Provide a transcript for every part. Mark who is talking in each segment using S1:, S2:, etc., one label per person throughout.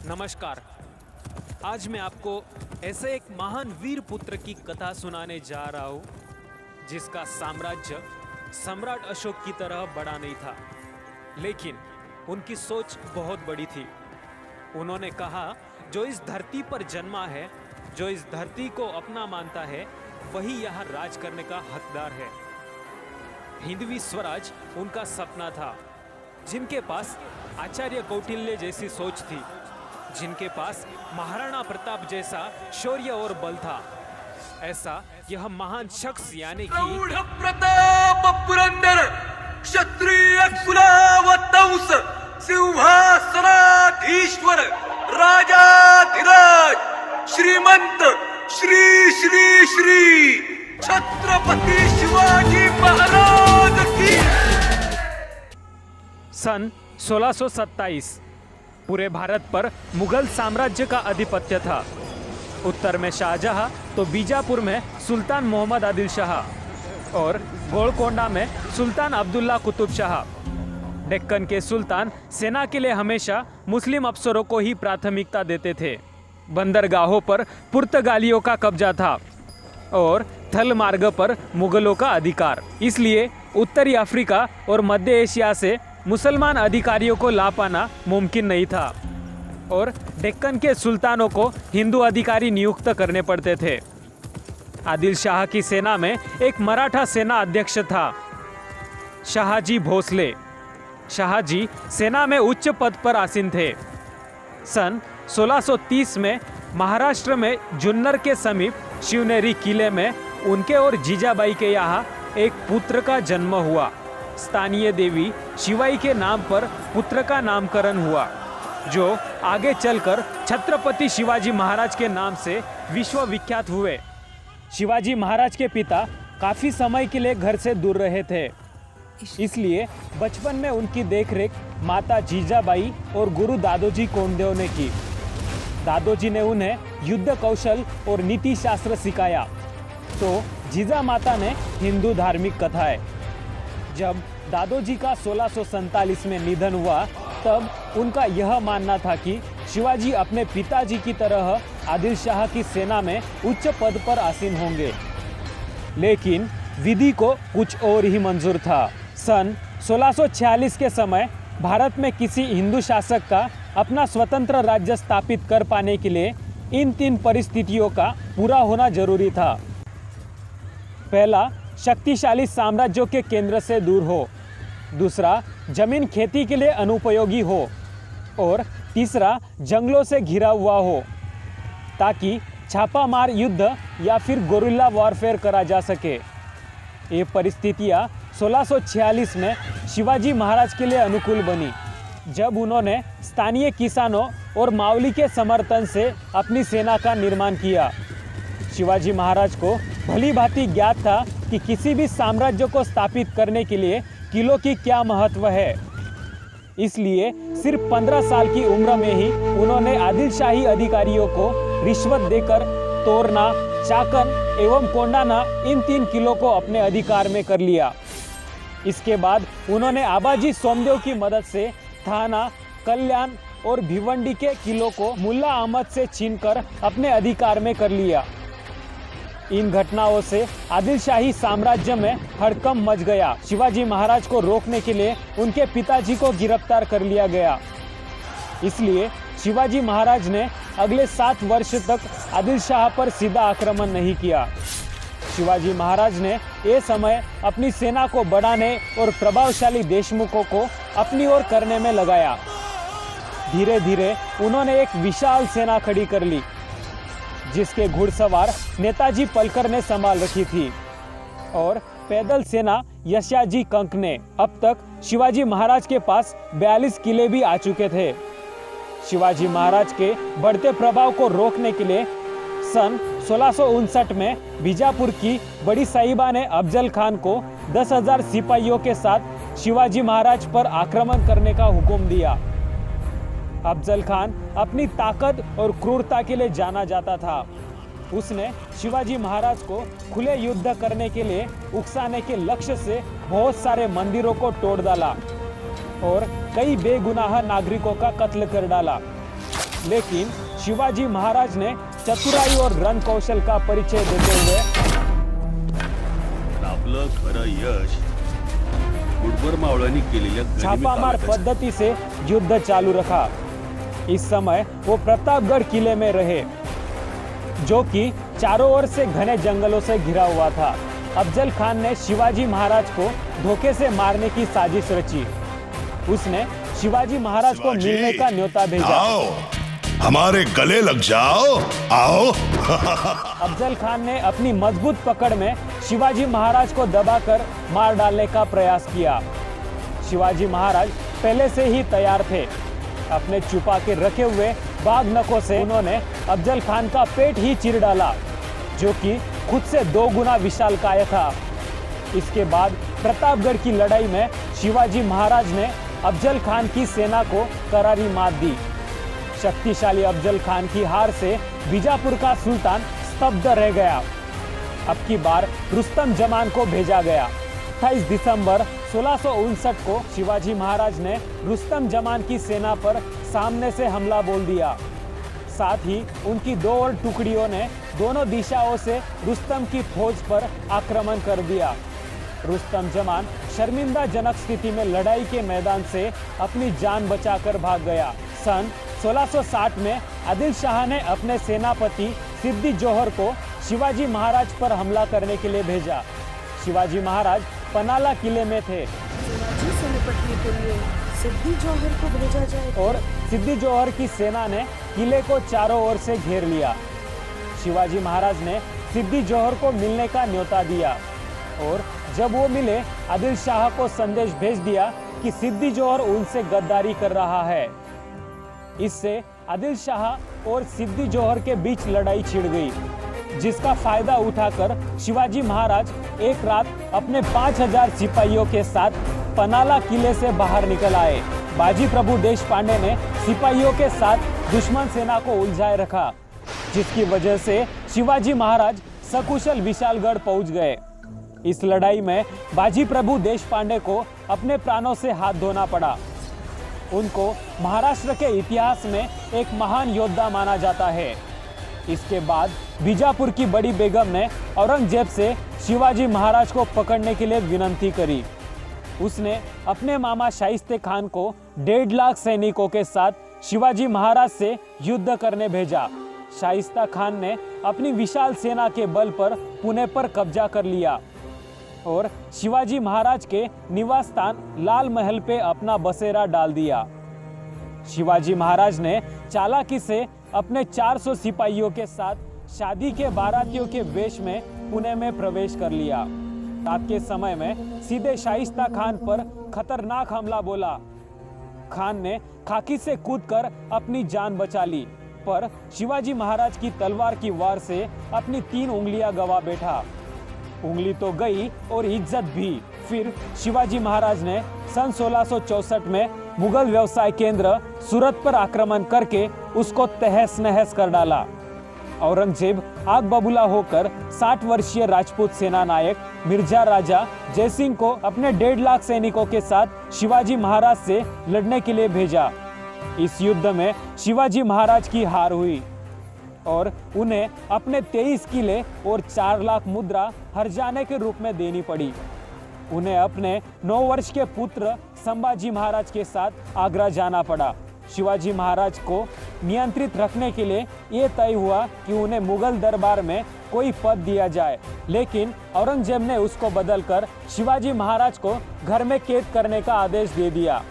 S1: नमस्कार। आज मैं आपको ऐसे एक महान वीर पुत्र की कथा सुनाने जा रहा हूँ जिसका साम्राज्य सम्राट अशोक की तरह बड़ा नहीं था, लेकिन उनकी सोच बहुत बड़ी थी। उन्होंने कहा, जो इस धरती पर जन्मा है, जो इस धरती को अपना मानता है, वही यहाँ राज करने का हकदार है। हिंदवी स्वराज उनका सपना था। जिनके पास आचार्य कौटिल्य जैसी सोच थी, जिनके पास महाराणा प्रताप जैसा शौर्य और बल था, ऐसा यह महान शख्स यानी कि
S2: प्रताप पुरंदर क्षत्रिय कुलावतंस सिंहासनाधीश्वर राजाधिराज श्रीमंत श्री श्री श्री छत्रपति शिवाजी महाराज की।
S1: सन 1627 पूरे भारत पर मुगल साम्राज्य का आधिपत्य था। उत्तर में शाहजहां तो बीजापुर में सुल्तान मोहम्मद आदिल शाह और गोलकोंडा में सुल्तान अब्दुल्ला कुतुब शाह। डेक्कन के सुल्तान सेना के लिए हमेशा मुस्लिम अफसरों को ही प्राथमिकता देते थे। बंदरगाहों पर पुर्तगालियों का कब्जा था और थल मार्ग पर मुगलों का अधिकार। इसलिए उत्तरी अफ्रीका और मध्य एशिया से मुसलमान अधिकारियों को ला पाना मुमकिन नहीं था और डेक्कन के सुल्तानों को हिंदू अधिकारी नियुक्त करने पड़ते थे। आदिल शाह की सेना में एक मराठा सेना अध्यक्ष था, शाहजी भोसले। शाहजी सेना में उच्च पद पर आसीन थे। सन 1630 में महाराष्ट्र में जुन्नर के समीप शिवनेरी किले में उनके और जीजाबाई के यहाँ एक पुत्र का जन्म हुआ। स्थानीय देवी शिवाई के नाम पर पुत्र का नामकरण हुआ, जो आगे चलकर छत्रपति शिवाजी महाराज के नाम से विश्व विख्यात हुए। शिवाजी महाराज के पिता काफी समय के लिए घर से दूर रहे थे, इसलिए बचपन में उनकी देखरेख माता जीजाबाई और गुरु दादोजी कोंडदेव ने की। दादोजी ने उन्हें युद्ध कौशल और नीति शास्त्र सिखाया, तो जीजा माता ने हिंदू धार्मिक कथाएं। जब दादोजी का 1647 में निधन हुआ, तब उनका यह मानना था कि शिवाजी अपने पिताजी की तरह आदिल शाह की सेना में उच्च पद पर आसीन होंगे, लेकिन विधि को कुछ और ही मंजूर था। सन 1646 के समय भारत में किसी हिंदू शासक का अपना स्वतंत्र राज्य स्थापित कर पाने के लिए इन 3 परिस्थितियों का पूरा होना जरूरी था। पहला, शक्तिशाली साम्राज्यों के केंद्र से दूर हो। दूसरा, जमीन खेती के लिए अनुपयोगी हो। और तीसरा, जंगलों से घिरा हुआ हो, ताकि छापामार युद्ध या फिर गोरिल्ला वॉरफेयर करा जा सके। ये परिस्थितियाँ 1646 में शिवाजी महाराज के लिए अनुकूल बनी, जब उन्होंने स्थानीय किसानों और मावली के समर्थन से अपनी सेना का निर्माण किया। शिवाजी महाराज को भली भांति ज्ञात था कि किसी भी साम्राज्य को स्थापित करने के लिए किलों की क्या महत्व है। इसलिए सिर्फ 15 साल की उम्र में ही उन्होंने आदिल शाही अधिकारियों को रिश्वत देकर तोरना, चाकन एवं कोंडाना इन 3 किलों को अपने अधिकार में कर लिया। इसके बाद उन्होंने आबाजी सोमदेव की मदद से थाना, कल्याण और भिवंडी के किलों को मुल्ला अहमद से छीनकर अपने अधिकार में कर लिया। इन घटनाओं से आदिल शाही साम्राज्य में हड़कंप मच गया। शिवाजी महाराज को रोकने के लिए उनके पिताजी को गिरफ्तार कर लिया गया। इसलिए शिवाजी महाराज ने अगले 7 वर्ष तक आदिल शाह पर सीधा आक्रमण नहीं किया। शिवाजी महाराज ने ये समय अपनी सेना को बढ़ाने और प्रभावशाली देशमुखों को अपनी ओर करने में लगाया। धीरे धीरे उन्होंने एक विशाल सेना खड़ी कर ली, जिसके घुड़सवार नेताजी पलकर ने संभाल रखी थी और पैदल सेना यशाजी कंक ने। अब तक शिवाजी महाराज के पास 42 किले भी आ चुके थे। शिवाजी महाराज के बढ़ते प्रभाव को रोकने के लिए सन 1659 में बीजापुर की बड़ी साहिबा ने अफजल खान को 10,000 सिपाहियों के साथ शिवाजी महाराज पर आक्रमण करने का हुक्म दिया। अफजल खान अपनी ताकत और क्रूरता के लिए जाना जाता था। उसने शिवाजी महाराज को खुले युद्ध करने के लिए उकसाने के लक्ष्य से बहुत सारे मंदिरों को तोड़ डाला और कई बेगुनाह नागरिकों का कत्ल कर डाला। लेकिन शिवाजी महाराज ने चतुराई और रण कौशल का परिचय देते हुए
S3: आपलं खरं यश गुडबर मावळ्यांनी केलेल्या गनिमी
S1: छापामार
S3: कामातच.
S1: पद्धति से युद्ध चालू रखा। इस समय वो प्रतापगढ़ किले में रहे, जो कि चारों ओर से घने जंगलों से घिरा हुआ था। अफजल खान ने शिवाजी महाराज को धोखे से मारने की साजिश रची। उसने शिवाजी महाराज को
S4: शिवाजी,
S1: मिलने का न्योता भेजा।
S4: आओ, हमारे गले लग जाओ, आओ।
S1: अफजल खान ने अपनी मजबूत पकड़ में शिवाजी महाराज को दबाकर मार डालने का प्रयास किया। शिवाजी महाराज पहले से ही तैयार थे। अपने छुपा के रखे हुए बाघ नखों से उन्होंने अफजल खान का पेट ही चीर डाला, जो कि खुद से 2 गुना विशालकाय था। इसके बाद प्रतापगढ़ की लड़ाई में शिवाजी महाराज ने अफजल खान की सेना को करारी मात दी। शक्तिशाली अफजल खान की हार से बीजापुर का सुल्तान स्तब्ध रह गया। अब की बार रुस्तम जमान को भेजा गया। 28 दिसंबर 1659 को शिवाजी महाराज ने रुस्तम जमान की सेना पर सामने से हमला बोल दिया। साथ ही उनकी 2 और टुकड़ियों ने दोनों दिशाओं से रुस्तम की फौज पर आक्रमण कर दिया। रुस्तम जमान शर्मिंदाजनक स्थिति में लड़ाई के मैदान से अपनी जान बचाकर भाग गया। सन 1660 में आदिल शाह ने अपने सेनापति सिद्दी जोहर को शिवाजी महाराज पर हमला करने के लिए भेजा। शिवाजी महाराज पनाला किले में थे
S5: शिवाजी से निपटने के लिए सिद्दी जौहर को भेजा जाए
S1: और सिद्दी जोहर की सेना ने किले को चारों ओर से घेर लिया। शिवाजी महाराज ने सिद्दी जोहर को मिलने का न्योता दिया और जब वो मिले आदिल शाह को संदेश भेज दिया कि सिद्दी जोहर उनसे गद्दारी कर रहा है। इससे आदिल शाह और सिद्दी जोहर के बीच लड़ाई छिड़ गई, जिसका फायदा उठाकर शिवाजी महाराज एक रात अपने 5000 सिपाहियों के साथ पनाला किले से बाहर निकल आए। बाजी प्रभु देशपांडे ने सिपाहियों के साथ दुश्मन सेना को उलझाए रखा, जिसकी वजह से शिवाजी महाराज सकुशल विशालगढ़ पहुंच गए। इस लड़ाई में बाजी प्रभु देशपांडे को अपने प्राणों से हाथ धोना पड़ा। उनको महाराष्ट्र के इतिहास में एक महान योद्धा माना जाता है। इसके बाद बीजापुर की बड़ी बेगम ने औरंगजेब से शिवाजी महाराज को पकड़ने के लिए विनती करी। उसने अपने मामा शाइस्ते खान को 1.5 लाख सैनिकों के साथ शिवाजी महाराज से युद्ध करने भेजा। शाइस्ता खान ने अपनी विशाल सेना के बल पर पुणे पर कब्जा कर लिया और शिवाजी महाराज के निवास स्थान लाल महल पे अपना बसेरा डाल दिया। शिवाजी महाराज ने चालाकी से अपने 400 सिपाहियों के साथ शादी के बारातियों के वेश में पुणे में प्रवेश कर लिया। रात के समय में सीधे शाइस्ता खान पर खतरनाक हमला बोला। खान ने खाकी से कूदकर अपनी जान बचा ली, पर शिवाजी महाराज की तलवार की वार से अपनी 3 उंगलियां गवा बैठा। उंगली तो गई और इज्जत भी। फिर शिवाजी महाराज ने सन 1664 में मुगल व्यवसाय केंद्र सूरत पर आक्रमण करके उसको तहस नहस कर डाला। औरंगजेब आग बबूला होकर 60 वर्षीय राजपूत सेना नायक मिर्जा राजा जयसिंह को अपने 1.5 लाख सैनिकों के साथ शिवाजी महाराज से लड़ने के लिए भेजा। इस युद्ध में शिवाजी महाराज की हार हुई और उन्हें अपने 23 किले और 4 लाख मुद्रा हर्जाने के रूप में देनी पड़ी। उन्हें अपने 9 वर्ष के पुत्र संभाजी महाराज के साथ आगरा जाना पड़ा। शिवाजी महाराज को नियंत्रित रखने के लिए ये तय हुआ कि उन्हें मुगल दरबार में कोई पद दिया जाए, लेकिन औरंगजेब ने उसको बदलकर शिवाजी महाराज को घर में कैद करने का आदेश दे दिया।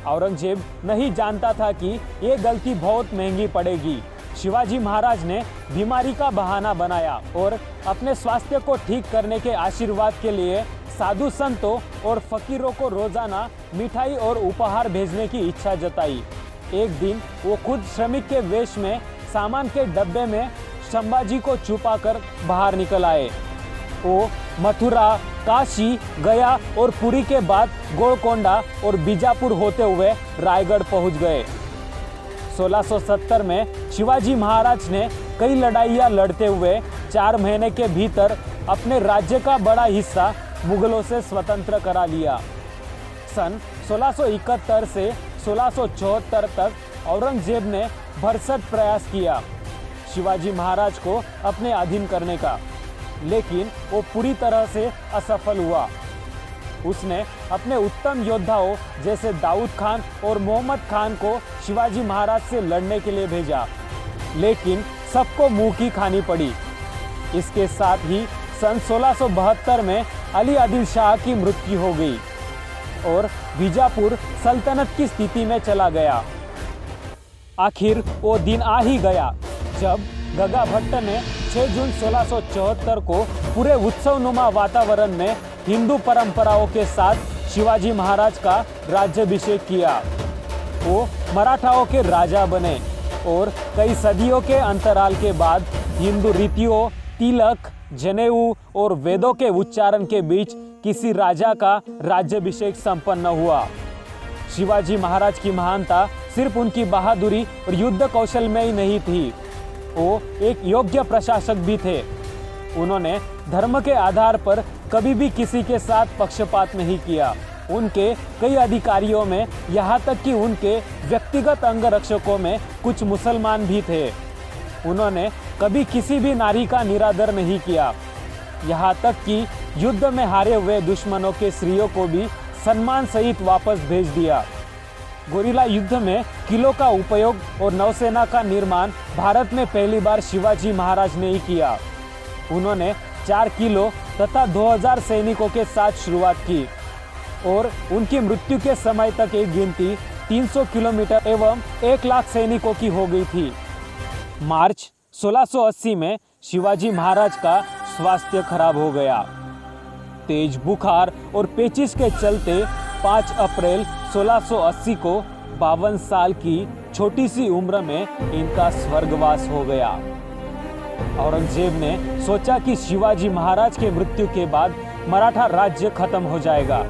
S1: औरंगजेब नहीं जानता था कि ये गलती बहुत महंगी पड़ेगी। शिवाजी महाराज ने बीमारी का बहाना बनाया और अपने स्वास्थ्य को ठीक करने के आशीर्वाद के लिए साधु संतों और फकीरों को रोजाना मिठाई और उपहार भेजने की इच्छा जताई। एक दिन वो खुद श्रमिक के वेश में सामान के डब्बे में संभाजी को छुपाकर बाहर निकल आए। वो मथुरा, काशी, गया और पुरी के बाद गोलकोंडा और बीजापुर होते हुए रायगढ़ पहुंच गए। 1670 में शिवाजी महाराज ने कई लड़ाइयाँ लड़ते हुए 4 महीने के भीतर अपने राज्य का बड़ा हिस्सा मुगलों से स्वतंत्र करा लिया। सन 1671 से 1674 तक औरंगजेब ने भरसक प्रयास किया शिवाजी महाराज को अपने अधीन करने का, लेकिन वो पूरी तरह से असफल हुआ। उसने अपने उत्तम योद्धाओं जैसे दाऊद खान और मोहम्मद खान को शिवाजी महाराज से लड़ने के लिए भेजा, लेकिन सबको मुंह की खानी पड़ी। इसके साथ ही सन 1672 में अली आदिल शाह की मृत्यु हो गई और बीजापुर सल्तनत की स्थिति में चला गया। आखिर वो दिन आ ही गया जब गगा भट्ट ने 6 जून 1674 को पूरे उत्सवनुमा वातावरण में हिंदू परंपराओं के साथ शिवाजी महाराज का राज्याभिषेक किया। वो मराठाओं के राजा बने और कई सदियों के अंतराल के बाद हिंदू रीतियों, तिलक, जनेऊ और वेदों के उच्चारण के बीच किसी राजा का राज्याभिषेक संपन्न हुआ। शिवाजी महाराज की महानता सिर्फ उनकी बहादुरी और युद्ध कौशल में ही नहीं थी, वो एक योग्य प्रशासक भी थे। उन्होंने धर्म के आधार पर कभी भी किसी के साथ पक्षपात नहीं किया। उनके कई अधिकारियों में, यहाँ तक कि उनके व्यक्तिगत अंगरक्षकों में कुछ मुसलमान भी थे। उन्होंने कभी किसी भी नारी का निरादर नहीं किया, यहाँ तक कि युद्ध में हारे हुए दुश्मनों के स्त्रियों को भी सम्मान सहित वापस भेज दिया। गोरिल्ला युद्ध में किलों का उपयोग और नौसेना का निर्माण भारत में पहली बार शिवाजी महाराज ने ही किया। उन्होंने 4 किलो तथा 2000 सैनिकों के साथ शुरुआत की और उनकी मृत्यु के समय तक एक गिनती 300 किलोमीटर एवं 1 लाख सैनिकों की हो गई थी। मार्च 1680 में शिवाजी महाराज का स्वास्थ्य खराब हो गया। तेज बुखार और पेचिश के चलते 5 अप्रैल 1680 को 52 साल की छोटी सी उम्र में इनका स्वर्गवास हो गया। औरंगजेब ने सोचा कि शिवाजी महाराज के मृत्यु के बाद मराठा राज्य खत्म हो जाएगा,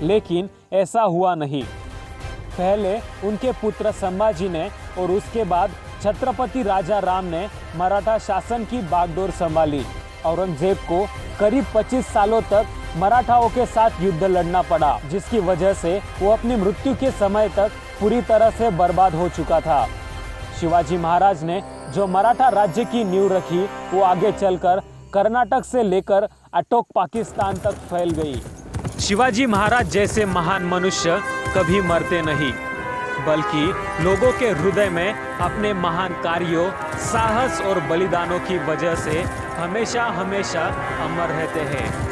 S1: लेकिन ऐसा हुआ नहीं। पहले उनके पुत्र संभाजी ने और उसके बाद छत्रपति राजा राम ने मराठा शासन की बागडोर संभाली। औरंगजेब को करीब 25 सालों तक मराठाओं के साथ युद्ध लड़ना पड़ा, जिसकी वजह से वो अपनी मृत्यु के समय तक पूरी तरह से बर्बाद हो चुका था। शिवाजी महाराज ने जो मराठा राज्य की नींव रखी, वो आगे चलकर कर्नाटक से लेकर अटोक पाकिस्तान तक फैल गई। शिवाजी महाराज जैसे महान मनुष्य कभी मरते नहीं, बल्कि लोगों के हृदय में अपने महान कार्यों, साहस और बलिदानों की वजह से हमेशा हमेशा अमर रहते हैं।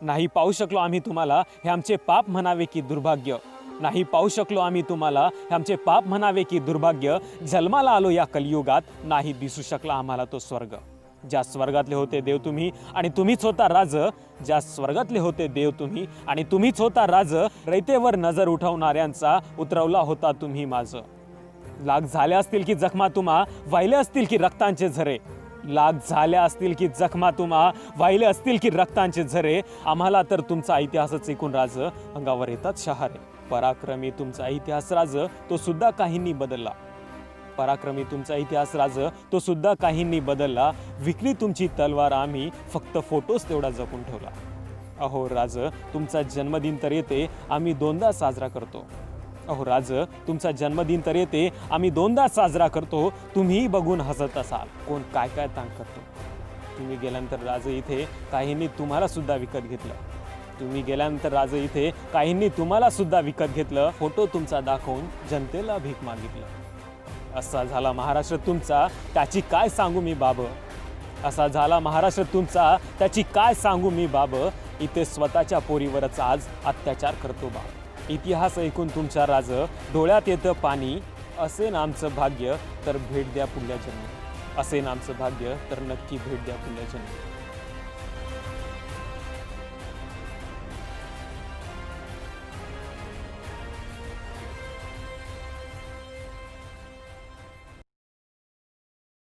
S1: नाही पाहू शकलो आम्ही तुम्हाला हे आमचे पाप म्हणावे की दुर्भाग्य, नाही पाहू शकलो आम्ही तुम्हाला हे आमचे पाप म्हणावे की दुर्भाग्य, जन्माला आलो या कलियुगात, नाही दिसू शकला आम्हाला तो स्वर्ग। ज्या स्वर्गातले होते देव तुम्ही आणि तुम्हीच होता राज, ज्या स्वर्गातले होते देव तुम्ही आणि तुम्हीच होता राज, रयतेवर नजर उठवणाऱ्यांचा उतरवला होता तुम्ही माझ। लाग झाल्या असतील की जखमा तुम्हा, वाहिले असतील की रक्तांचे झरे, लाग झाल्या असतील की जखमा तुम्हा, वाहिले असतील की रक्तांचे झरे, आम्हाला तर तुमचा इतिहासच ऐकून राज अंगावर येतात शहारे। पराक्रमी तुमचा इतिहास राज, तो सुद्धा काहींनी बदलला। पराक्रमी तुमचा इतिहास राज, तो सुद्धा काहींनी बदलला। विकली तुमची तलवार आम्ही, फक्त फोटोच तेवढा जपून ठेवला। अहो राज, तुमचा जन्मदिन तर येते, आम्ही 2दा साजरा करतो। अहो राज, तुमचा जन्मदिन तर येते, आम्ही 2दा साजरा करतो। तुम्ही बघून हसत असाल, कोण काय काय तांग करतो। तुम्ही गेल्यानंतर राज इथे काहींनी तुम्हाला सुद्धा विकत घेतलं। तुम्ही गेल्यानंतर राज इथे काहींनी तुम्हाला सुद्धा विकत घेतलं। फोटो तुमचा दाखवून जनतेला भीक मागितलं। असा झाला महाराष्ट्र तुमचा, त्याची काय सांगू मी बाब। असा झाला महाराष्ट्र तुमचा, त्याची काय सांगू मी बाब। इथे स्वतःच्या पोरीवरच आज अत्याचार करतो बाब। इतिहास ऐकून तुमच्या राज, डोळ्यात येतं पाणी। असेन आमचं भाग्य तर भेट द्या पुढल्या जन्मी, असेन आमचं भाग्य तर नक्की भेट द्या पुढल्या जन्मी।